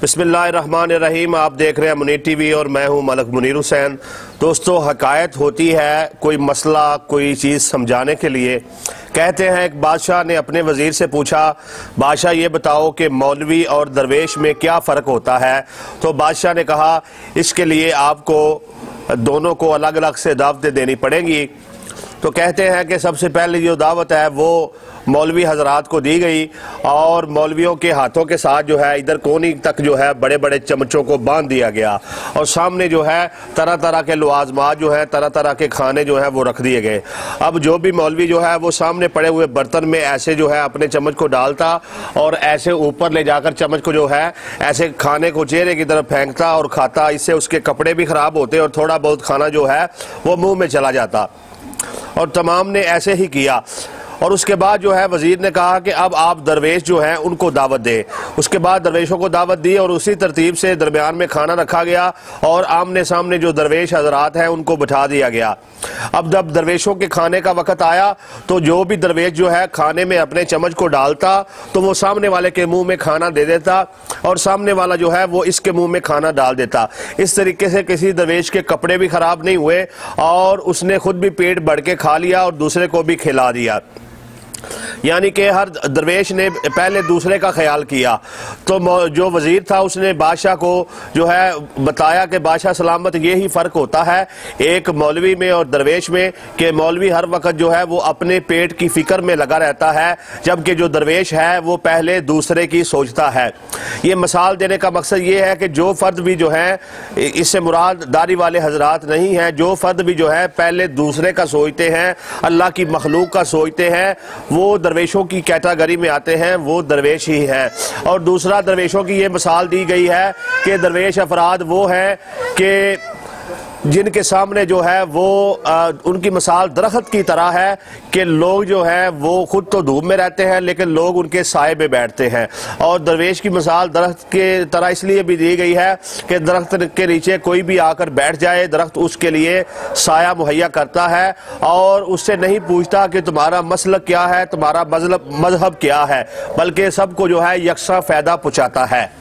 बिस्मिल्लाहिर्रहमानिर्रहीम। आप देख रहे हैं मुनीर टीवी और मैं हूं मलक मुनीर हुसैन। दोस्तों, हकायत होती है कोई मसला कोई चीज़ समझाने के लिए। कहते हैं एक बादशाह ने अपने वजीर से पूछा, बादशाह ये बताओ कि मौलवी और दरवेश में क्या फ़र्क होता है। तो बादशाह ने कहा इसके लिए आपको दोनों को अलग अलग से दावतें देनी पड़ेंगी। तो कहते हैं कि सबसे पहले जो दावत है वो मौलवी हजरात को दी गई और मौलवियों के हाथों के साथ जो है इधर कोनी तक जो है बड़े बड़े चमचों को बांध दिया गया और सामने जो है तरह तरह के लवाजमात जो है तरह तरह के खाने जो है वो रख दिए गए। अब जो भी मौलवी जो है वो सामने पड़े हुए बर्तन में ऐसे जो है अपने चम्मच को डालता और ऐसे ऊपर ले जाकर चम्मच को जो है ऐसे खाने को चेहरे की तरफ फेंकता और खाता। इससे उसके कपड़े भी खराब होते और थोड़ा बहुत खाना जो है वो मुंह में चला जाता। और तमाम ने ऐसे ही किया। और उसके बाद जो है वजीर ने कहा कि अब आप दरवेश जो हैं उनको दावत दें। उसके बाद दरवेशों को दावत दी और उसी तरतीब से दरमियान में खाना रखा गया और आमने सामने जो दरवेश हजरात हैं उनको बिठा दिया गया। अब जब दरवेशों के खाने का वक्त आया तो जो भी दरवेश जो है खाने में अपने चम्मच को डालता तो वो सामने वाले के मुंह में खाना दे देता और सामने वाला जो है वो इसके मुंह में खाना डाल देता। इस तरीके से किसी दरवेश के कपड़े भी खराब नहीं हुए और उसने खुद भी पेट भर के खा लिया और दूसरे को भी खिला दिया। यानी कि हर दरवेश ने पहले दूसरे का ख्याल किया। तो जो वजीर था उसने बादशाह को जो है बताया कि बादशाह सलामत यही फ़र्क होता है एक मौलवी में और दरवेश में कि मौलवी हर वक्त जो है वो अपने पेट की फ़िक्र में लगा रहता है, जबकि जो दरवेश है वो पहले दूसरे की सोचता है। ये मिसाल देने का मकसद ये है कि जो फ़र्द भी जो है, इससे मुराद दाढ़ी वाले हजरात नहीं हैं, जो फ़र्द भी जो है पहले दूसरे का सोचते हैं, अल्लाह की मखलूक का सोचते हैं, वो दरवेशों की कैटेगरी में आते हैं, वो दरवेश ही है। और दूसरा दरवेशों की ये मिसाल दी गई है कि दरवेश अफराद वो हैं कि जिनके सामने जो है वो उनकी मिसाल दरख्त की तरह है कि लोग जो है वो खुद तो धूप में रहते हैं लेकिन लोग उनके साए में बैठते हैं। और दरवेश की मिसाल दरख्त के तरह इसलिए भी दी गई है कि दरख्त के नीचे कोई भी आकर बैठ जाए, दरख्त उसके लिए साया मुहैया करता है और उससे नहीं पूछता कि तुम्हारा मसलक क्या है, तुम्हारा मजहब क्या है, बल्कि सबको जो है यकसा फ़ायदा पहुँचाता है।